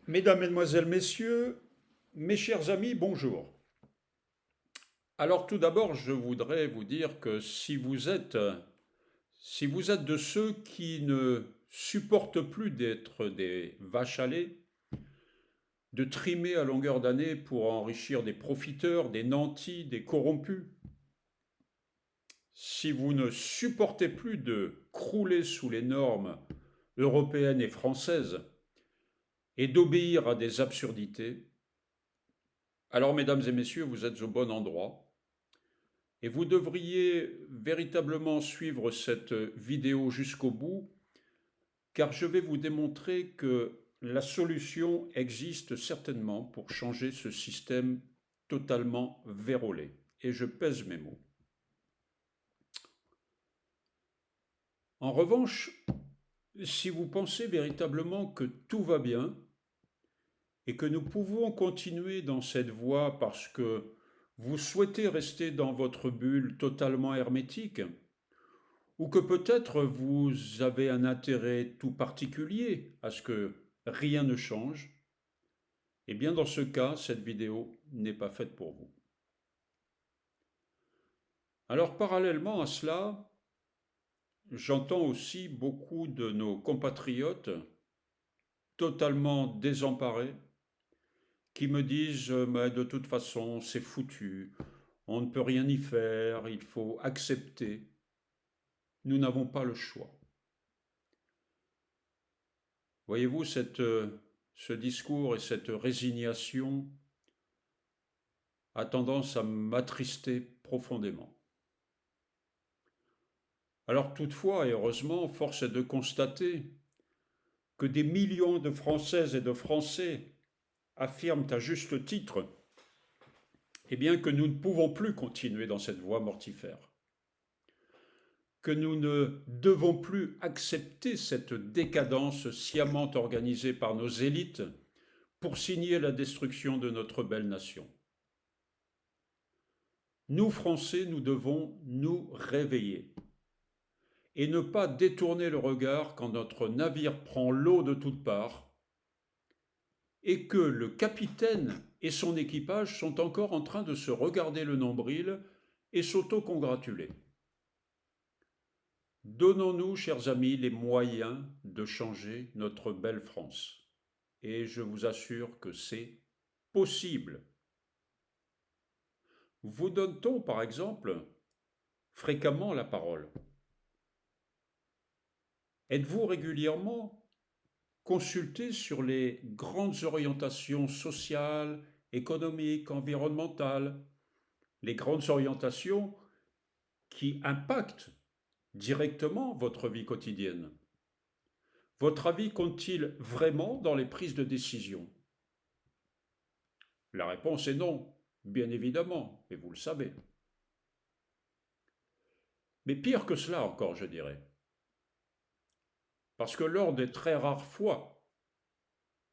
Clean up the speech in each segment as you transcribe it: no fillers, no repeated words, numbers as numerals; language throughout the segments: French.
Mesdames, Mesdemoiselles, Messieurs, mes chers amis, bonjour. Alors tout d'abord, je voudrais vous dire que si vous êtes de ceux qui ne supportent plus d'être des vaches à lait, de trimer à longueur d'année pour enrichir des profiteurs, des nantis, des corrompus, si vous ne supportez plus de crouler sous les normes européennes et françaises et d'obéir à des absurdités, alors mesdames et messieurs, vous êtes au bon endroit. Et vous devriez véritablement suivre cette vidéo jusqu'au bout, car je vais vous démontrer que la solution existe certainement pour changer ce système totalement vérolé. Et je pèse mes mots. En revanche, si vous pensez véritablement que tout va bien et que nous pouvons continuer dans cette voie parce que vous souhaitez rester dans votre bulle totalement hermétique, ou que peut-être vous avez un intérêt tout particulier à ce que rien ne change, eh bien dans ce cas, cette vidéo n'est pas faite pour vous. Alors parallèlement à cela, j'entends aussi beaucoup de nos compatriotes totalement désemparés qui me disent mais de toute façon c'est foutu, on ne peut rien y faire, il faut accepter. Nous n'avons pas le choix. Voyez-vous, ce discours et cette résignation a tendance à m'attrister profondément. Alors toutefois, et heureusement, force est de constater que des millions de Françaises et de Français affirment à juste titre eh bien, que nous ne pouvons plus continuer dans cette voie mortifère, que nous ne devons plus accepter cette décadence sciemment organisée par nos élites pour signer la destruction de notre belle nation. Nous, Français, nous devons nous réveiller et ne pas détourner le regard quand notre navire prend l'eau de toutes parts et que le capitaine et son équipage sont encore en train de se regarder le nombril et s'auto-congratuler. Donnons-nous, chers amis, les moyens de changer notre belle France. Et je vous assure que c'est possible. Vous donne-t-on, par exemple, fréquemment la parole? Êtes-vous régulièrement consulté sur les grandes orientations sociales, économiques, environnementales, les grandes orientations qui impactent directement votre vie quotidienne? Votre avis compte-t-il vraiment dans les prises de décision? La réponse est non, bien évidemment, et vous le savez. Mais pire que cela encore, je dirais. Parce que lors des très rares fois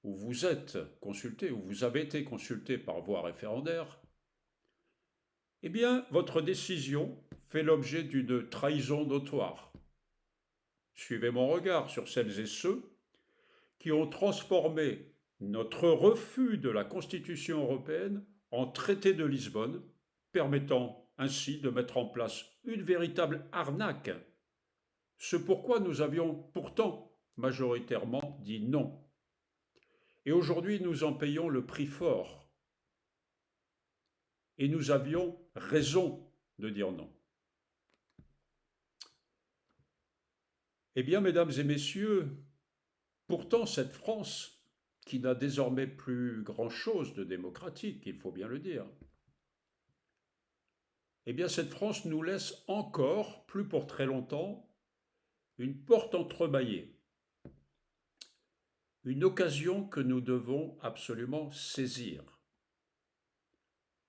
où vous êtes consulté, où vous avez été consulté par voie référendaire, eh bien, votre décision fait l'objet d'une trahison notoire. Suivez mon regard sur celles et ceux qui ont transformé notre refus de la Constitution européenne en traité de Lisbonne, permettant ainsi de mettre en place une véritable arnaque, ce pourquoi nous avions pourtant majoritairement dit non. Et aujourd'hui, nous en payons le prix fort. Et nous avions raison de dire non. Eh bien, mesdames et messieurs, pourtant cette France, qui n'a désormais plus grand-chose de démocratique, il faut bien le dire, eh bien cette France nous laisse encore, plus pour très longtemps, une porte entrebâillée, une occasion que nous devons absolument saisir.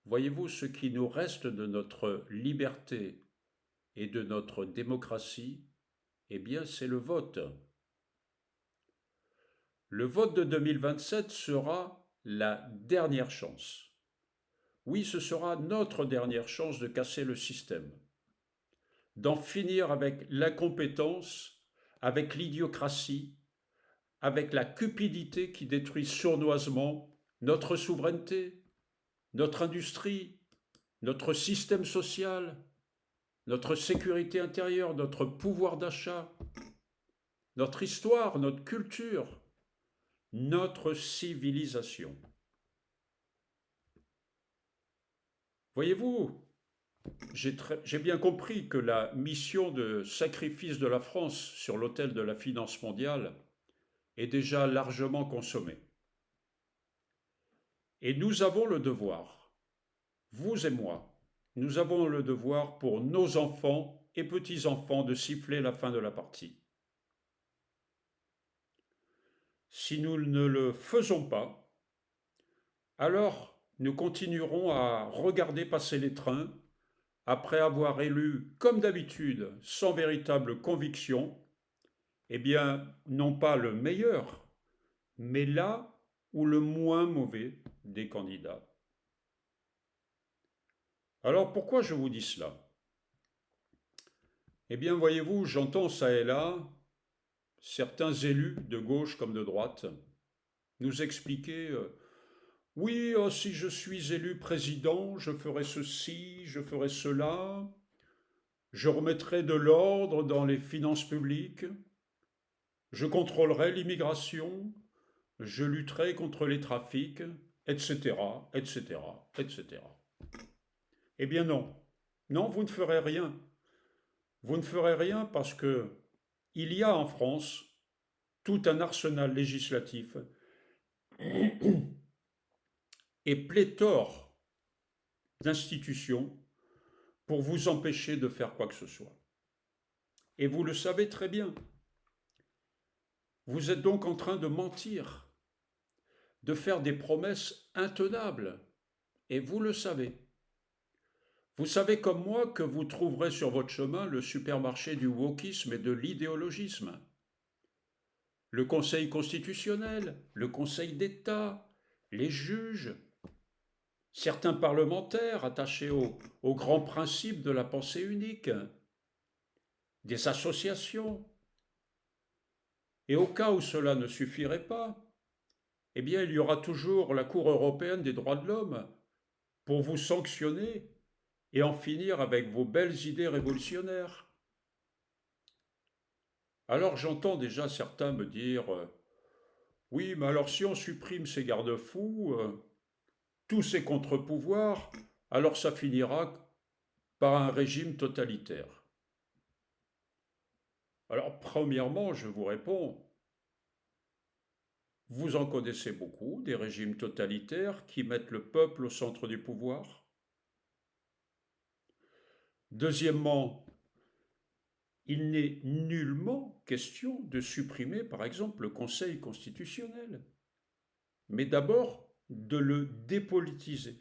Voyez-vous, ce qui nous reste de notre liberté et de notre démocratie, eh bien c'est le vote. Le vote de 2027 sera la dernière chance. Oui, ce sera notre dernière chance de casser le système, d'en finir avec l'incompétence, avec l'idiocratie, avec la cupidité qui détruit sournoisement notre souveraineté, notre industrie, notre système social, notre sécurité intérieure, notre pouvoir d'achat, notre histoire, notre culture, notre civilisation. Voyez-vous, j'ai bien compris que la mission de sacrifice de la France sur l'autel de la finance mondiale est déjà largement consommée. Et nous avons le devoir, vous et moi, nous avons le devoir pour nos enfants et petits-enfants de siffler la fin de la partie. Si nous ne le faisons pas, alors nous continuerons à regarder passer les trains après avoir élu, comme d'habitude, sans véritable conviction, eh bien, non pas le meilleur, mais là ou le moins mauvais des candidats. Alors pourquoi je vous dis cela? Eh bien, voyez-vous, j'entends ça et là certains élus de gauche comme de droite nous expliquer oui, si je suis élu président, je ferai ceci, je ferai cela, je remettrai de l'ordre dans les finances publiques, je contrôlerai l'immigration, je lutterai contre les trafics, etc., etc., etc. Eh bien non, non, vous ne ferez rien. Vous ne ferez rien parce que il y a en France tout un arsenal législatif et pléthore d'institutions pour vous empêcher de faire quoi que ce soit. Et vous le savez très bien. Vous êtes donc en train de mentir, de faire des promesses intenables. Et vous le savez. Vous savez comme moi que vous trouverez sur votre chemin le supermarché du wokisme et de l'idéologisme. Le Conseil constitutionnel, le Conseil d'État, les juges, certains parlementaires attachés aux grands principes de la pensée unique, des associations. Et au cas où cela ne suffirait pas, eh bien il y aura toujours la Cour européenne des droits de l'homme pour vous sanctionner et en finir avec vos belles idées révolutionnaires. Alors j'entends déjà certains me dire oui, mais alors si on supprime ces garde-fous, tous ces contre-pouvoirs, alors ça finira par un régime totalitaire. Alors premièrement, je vous réponds, vous en connaissez beaucoup, des régimes totalitaires qui mettent le peuple au centre du pouvoir. Deuxièmement, il n'est nullement question de supprimer, par exemple, le Conseil constitutionnel, mais d'abord de le dépolitiser,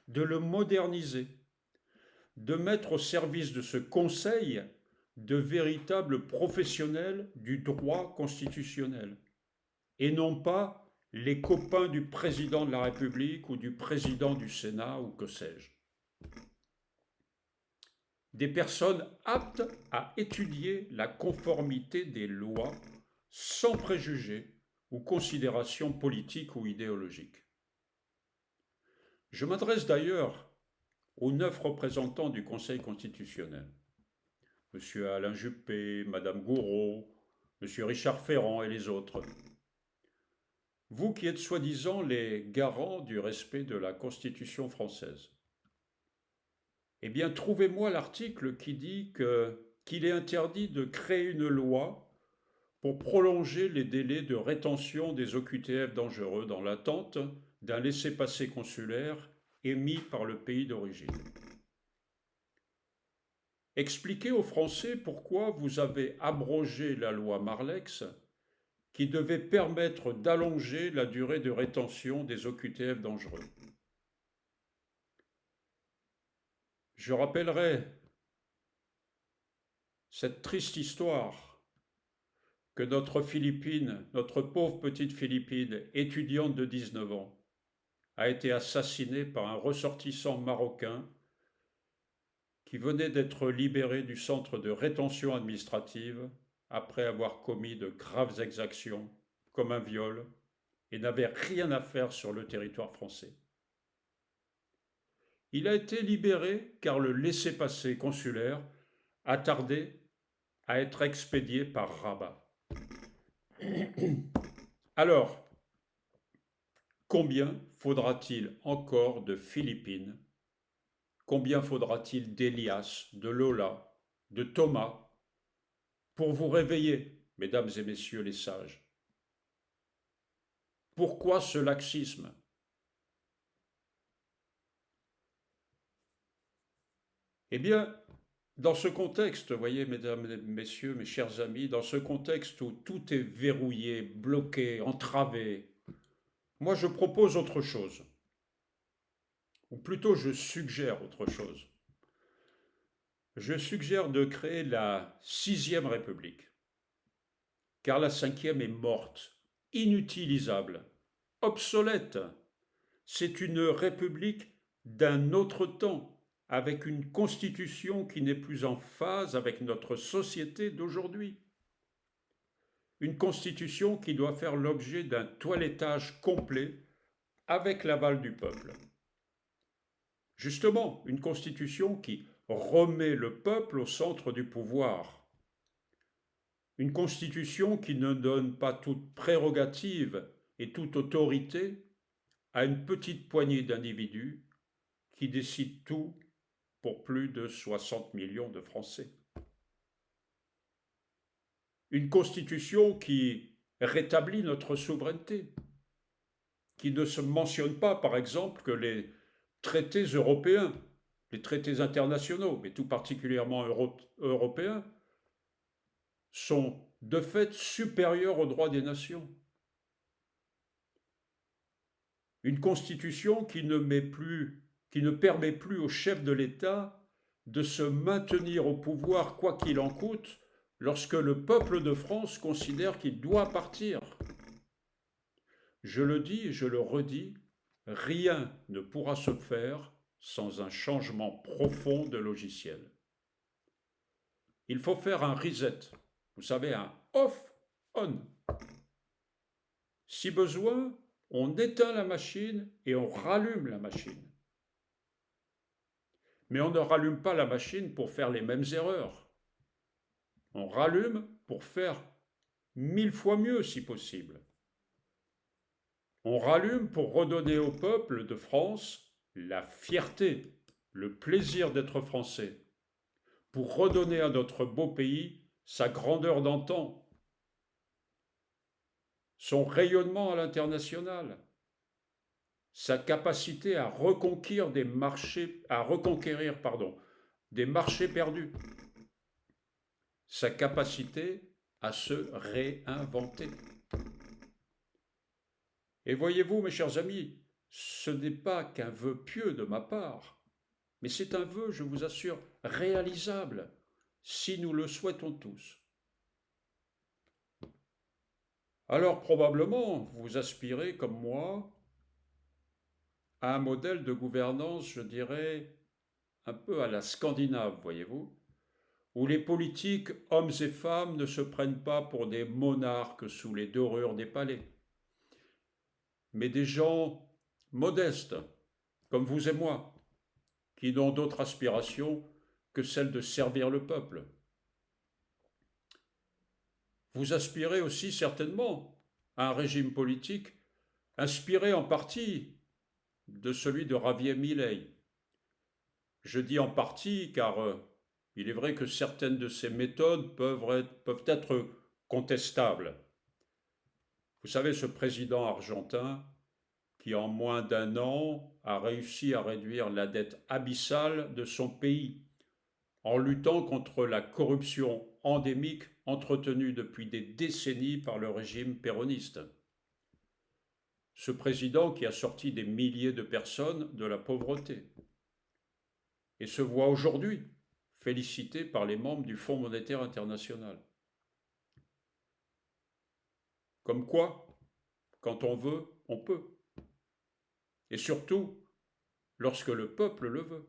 de le moderniser, de mettre au service de ce Conseil de véritables professionnels du droit constitutionnel, et non pas les copains du président de la République ou du président du Sénat ou que sais-je. Des personnes aptes à étudier la conformité des lois sans préjugés ou considérations politiques ou idéologiques. Je m'adresse d'ailleurs aux 9 représentants du Conseil constitutionnel, M. Alain Juppé, Mme Gouraud, M. Richard Ferrand et les autres. Vous qui êtes soi-disant les garants du respect de la Constitution française, eh bien, trouvez-moi l'article qui dit qu'il est interdit de créer une loi pour prolonger les délais de rétention des OQTF dangereux dans l'attente d'un laissez-passer consulaire émis par le pays d'origine. Expliquez aux Français pourquoi vous avez abrogé la loi Marlex qui devait permettre d'allonger la durée de rétention des OQTF dangereux. Je rappellerai cette triste histoire que notre Philippine, notre pauvre petite Philippine, étudiante de 19 ans, a été assassinée par un ressortissant marocain qui venait d'être libéré du centre de rétention administrative après avoir commis de graves exactions comme un viol et n'avait rien à faire sur le territoire français. Il a été libéré car le laissez-passer consulaire a tardé à être expédié par Rabat. Alors, combien faudra-t-il encore de Philippines? Combien faudra-t-il d'Elias, de Lola, de Thomas pour vous réveiller, mesdames et messieurs les sages? Pourquoi ce laxisme? Eh bien, dans ce contexte, voyez, mesdames et messieurs, mes chers amis, dans ce contexte où tout est verrouillé, bloqué, entravé, moi je propose autre chose. Ou plutôt je suggère autre chose. Je suggère de créer la 6e République, car la 5e est morte, inutilisable, obsolète. C'est une république d'un autre temps, avec une constitution qui n'est plus en phase avec notre société d'aujourd'hui. Une constitution qui doit faire l'objet d'un toilettage complet avec l'aval du peuple. Justement, une constitution qui remet le peuple au centre du pouvoir. Une constitution qui ne donne pas toute prérogative et toute autorité à une petite poignée d'individus qui décident tout pour plus de 60 millions de Français. Une constitution qui rétablit notre souveraineté, qui ne se mentionne pas, par exemple, que les traités européens, les traités internationaux, mais tout particulièrement européens, sont de fait supérieurs aux droits des nations. Une constitution qui ne permet plus au chef de l'État de se maintenir au pouvoir quoi qu'il en coûte lorsque le peuple de France considère qu'il doit partir. Je le dis et je le redis, rien ne pourra se faire sans un changement profond de logiciel. Il faut faire un reset, vous savez, un off-on. Si besoin, on éteint la machine et on rallume la machine. Mais on ne rallume pas la machine pour faire les mêmes erreurs. On rallume pour faire 1000 fois mieux si possible. On rallume pour redonner au peuple de France la fierté, le plaisir d'être français, pour redonner à notre beau pays sa grandeur d'antan, son rayonnement à l'international, sa capacité à reconquérir des marchés perdus, sa capacité à se réinventer. Et voyez-vous, mes chers amis, ce n'est pas qu'un vœu pieux de ma part, mais c'est un vœu, je vous assure, réalisable, si nous le souhaitons tous. Alors probablement, vous aspirez, comme moi, à un modèle de gouvernance, je dirais, un peu à la Scandinave, voyez-vous, où les politiques, hommes et femmes, ne se prennent pas pour des monarques sous les dorures des palais, mais des gens modestes, comme vous et moi, qui n'ont d'autre aspiration que celle de servir le peuple. Vous aspirez aussi certainement à un régime politique inspiré en partie de celui de Javier Milei. Je dis en partie car il est vrai que certaines de ces méthodes peuvent être contestables. Vous savez, ce président argentin qui en moins d'un an a réussi à réduire la dette abyssale de son pays en luttant contre la corruption endémique entretenue depuis des décennies par le régime péroniste. Ce président qui a sorti des milliers de personnes de la pauvreté et se voit aujourd'hui félicité par les membres du Fonds monétaire international. Comme quoi, quand on veut, on peut. Et surtout, lorsque le peuple le veut.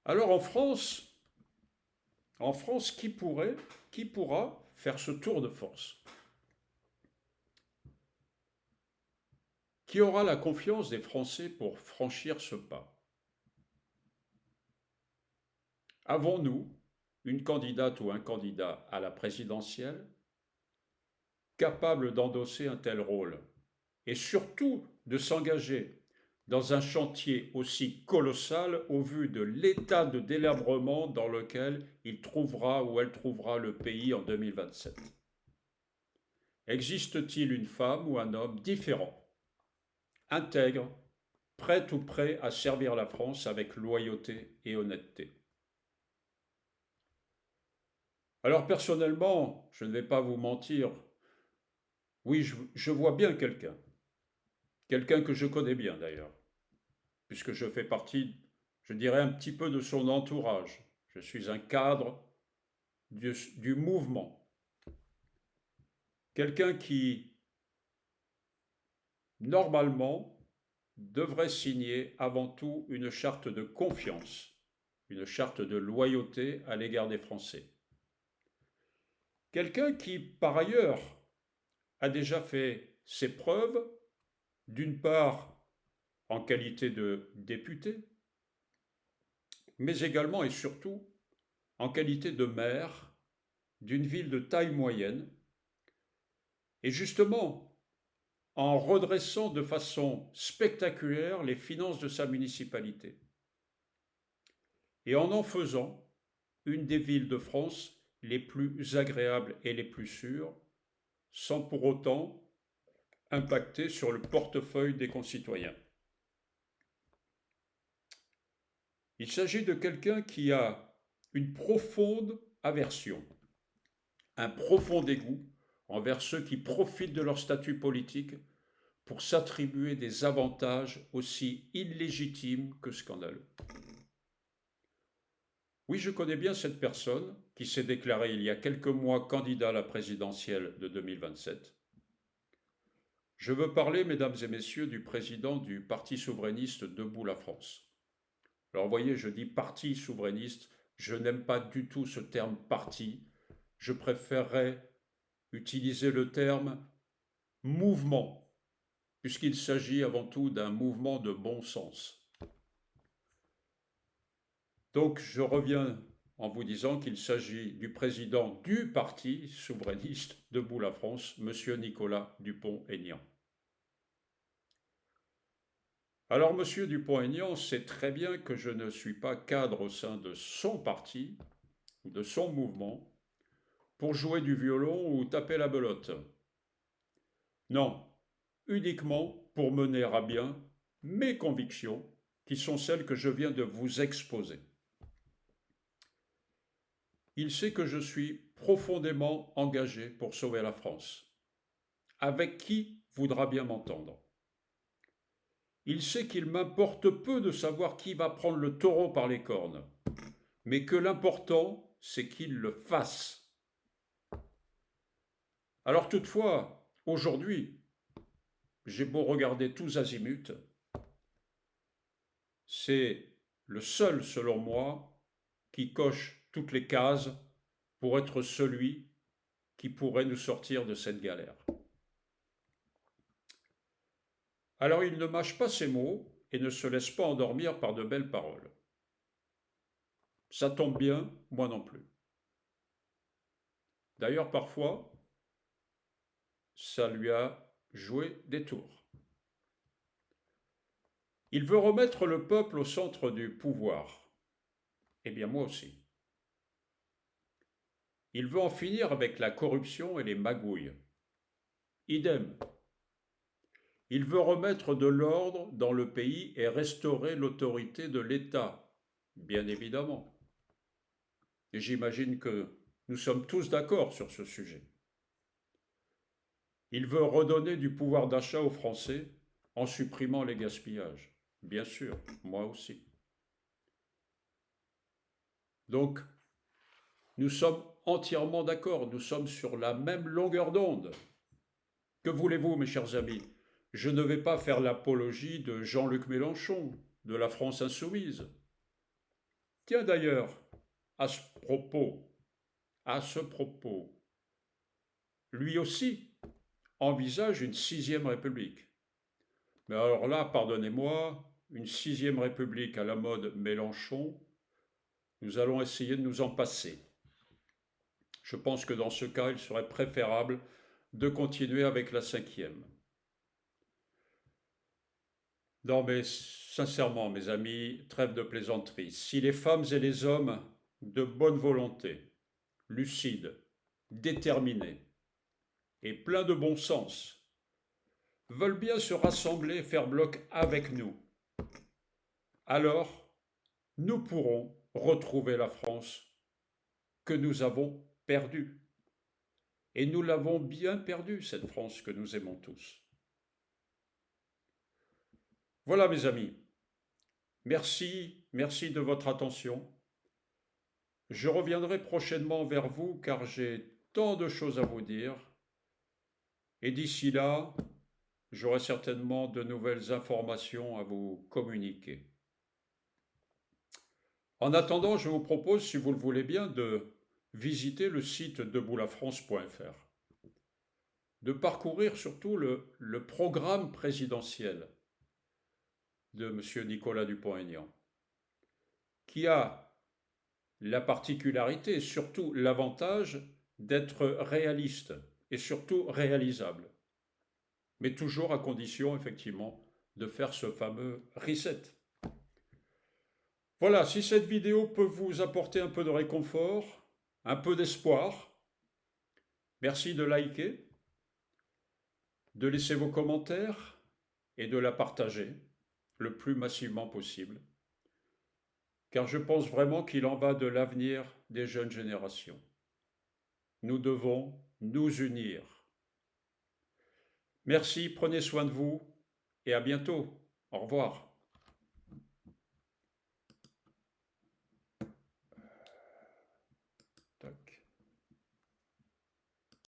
Alors en France, qui pourra faire ce tour de force? Qui aura la confiance des Français pour franchir ce pas? Avons-nous une candidate ou un candidat à la présidentielle capable d'endosser un tel rôle et surtout de s'engager dans un chantier aussi colossal au vu de l'état de délabrement dans lequel il trouvera ou elle trouvera le pays en 2027? Existe-t-il une femme ou un homme différent, intègre, prêt ou prêt à servir la France avec loyauté et honnêteté? Alors personnellement, je ne vais pas vous mentir, oui, je vois bien quelqu'un que je connais bien d'ailleurs, puisque je fais partie, je dirais, un petit peu de son entourage. Je suis un cadre du mouvement. Quelqu'un qui, normalement, devrait signer avant tout une charte de confiance, une charte de loyauté à l'égard des Français. Quelqu'un qui, par ailleurs, a déjà fait ses preuves, d'une part en qualité de député, mais également et surtout en qualité de maire d'une ville de taille moyenne, et justement en redressant de façon spectaculaire les finances de sa municipalité, et en faisant une des villes de France les plus agréables et les plus sûres, sans pour autant impacter sur le portefeuille des concitoyens. Il s'agit de quelqu'un qui a une profonde aversion, un profond dégoût envers ceux qui profitent de leur statut politique pour s'attribuer des avantages aussi illégitimes que scandaleux. Oui, je connais bien cette personne qui s'est déclarée il y a quelques mois candidat à la présidentielle de 2027. Je veux parler, mesdames et messieurs, du président du Parti souverainiste Debout la France. Alors vous voyez, je dis parti souverainiste, je n'aime pas du tout ce terme parti. Je préférerais utiliser le terme mouvement, puisqu'il s'agit avant tout d'un mouvement de bon sens. Donc je reviens en vous disant qu'il s'agit du président du Parti souverainiste Debout la France, M. Nicolas Dupont-Aignan. Alors M. Dupont-Aignan sait très bien que je ne suis pas cadre au sein de son parti ou de son mouvement pour jouer du violon ou taper la belote. Non, uniquement pour mener à bien mes convictions qui sont celles que je viens de vous exposer. Il sait que je suis profondément engagé pour sauver la France. Avec qui voudra bien m'entendre? Il sait qu'il m'importe peu de savoir qui va prendre le taureau par les cornes, mais que l'important, c'est qu'il le fasse. Alors toutefois, aujourd'hui, j'ai beau regarder tous azimuts, c'est le seul, selon moi, qui coche toutes les cases pour être celui qui pourrait nous sortir de cette galère. Alors il ne mâche pas ses mots et ne se laisse pas endormir par de belles paroles. Ça tombe bien, moi non plus. D'ailleurs, parfois, ça lui a joué des tours. Il veut remettre le peuple au centre du pouvoir. Eh bien, moi aussi. Il veut en finir avec la corruption et les magouilles. Idem. Il veut remettre de l'ordre dans le pays et restaurer l'autorité de l'État, bien évidemment. Et j'imagine que nous sommes tous d'accord sur ce sujet. Il veut redonner du pouvoir d'achat aux Français en supprimant les gaspillages. Bien sûr, moi aussi. Donc, nous sommes entièrement d'accord, nous sommes sur la même longueur d'onde. Que voulez-vous, mes chers amis? Je ne vais pas faire l'apologie de Jean-Luc Mélenchon, de la France insoumise. Tiens d'ailleurs, à ce propos, lui aussi, envisage une sixième république. Mais alors là, pardonnez-moi, une sixième république à la mode Mélenchon, nous allons essayer de nous en passer. Je pense que dans ce cas, il serait préférable de continuer avec la cinquième. Non mais sincèrement, mes amis, trêve de plaisanterie. Si les femmes et les hommes de bonne volonté, lucides, déterminés et pleins de bon sens veulent bien se rassembler et faire bloc avec nous, alors nous pourrons retrouver la France que nous avons perdue. Et nous l'avons bien perdue, cette France que nous aimons tous. Voilà mes amis, merci de votre attention. Je reviendrai prochainement vers vous car j'ai tant de choses à vous dire. Et d'ici là, j'aurai certainement de nouvelles informations à vous communiquer. En attendant, je vous propose, si vous le voulez bien, de visiter le site deboutLaFrance.fr, de parcourir surtout le programme présidentiel de M. Nicolas Dupont-Aignan, qui a la particularité et surtout l'avantage d'être réaliste et surtout réalisable, mais toujours à condition effectivement de faire ce fameux reset. Voilà, si cette vidéo peut vous apporter un peu de réconfort, un peu d'espoir, merci de liker, de laisser vos commentaires et de la partager le plus massivement possible, car je pense vraiment qu'il en va de l'avenir des jeunes générations. Nous devons nous unir. Merci, prenez soin de vous et à bientôt. Au revoir.